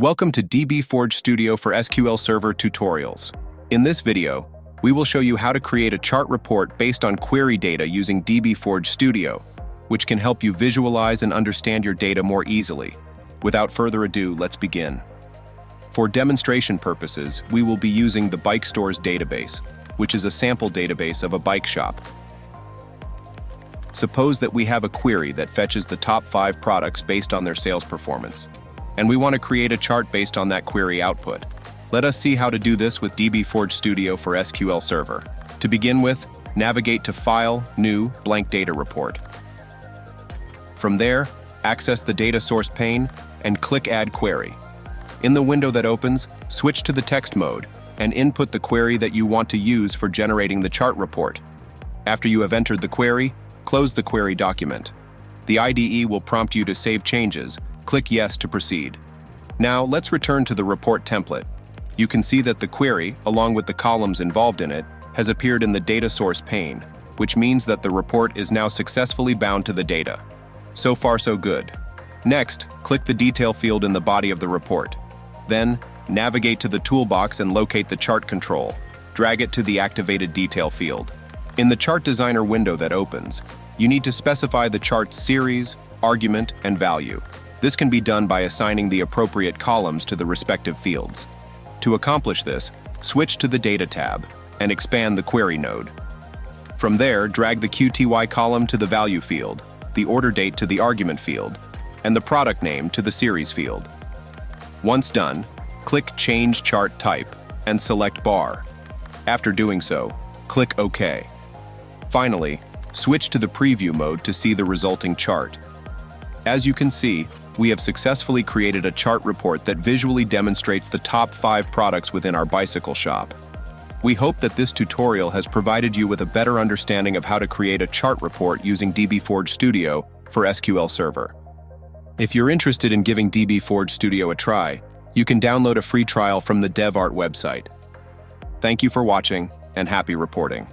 Welcome to dbForge Studio for SQL Server tutorials. In this video, we will show you how to create a chart report based on query data using dbForge Studio, which can help you visualize and understand your data more easily. Without further ado, let's begin. For demonstration purposes, we will be using the Bike Stores database, which is a sample database of a bike shop. Suppose that we have a query that fetches the top 5 products based on their sales performance, and we want to create a chart based on that query output. Let us see how to do this with dbForge Studio for SQL Server. To begin with, navigate to File, New, Blank Data Report. From there, access the Data Source pane and click Add Query. In the window that opens, switch to the text mode and input the query that you want to use for generating the chart report. After you have entered the query, close the query document. The IDE will prompt you to save changes. Click Yes to proceed. Now, let's return to the report template. You can see that the query, along with the columns involved in it, has appeared in the Data Source pane, which means that the report is now successfully bound to the data. So far, so good. Next, click the Detail field in the body of the report. Then, navigate to the toolbox and locate the Chart control. Drag it to the activated Detail field. In the Chart Designer window that opens, you need to specify the chart's series, argument, and value. This can be done by assigning the appropriate columns to the respective fields. To accomplish this, switch to the Data tab and expand the Query node. From there, drag the QTY column to the Value field, the order date to the Argument field, and the product name to the Series field. Once done, click Change Chart Type and select Bar. After doing so, click OK. Finally, switch to the Preview mode to see the resulting chart. As you can see, we have successfully created a chart report that visually demonstrates the top 5 products within our bicycle shop. We hope that this tutorial has provided you with a better understanding of how to create a chart report using dbForge Studio for SQL Server. If you're interested in giving dbForge Studio a try, you can download a free trial from the Devart website. Thank you for watching, and happy reporting.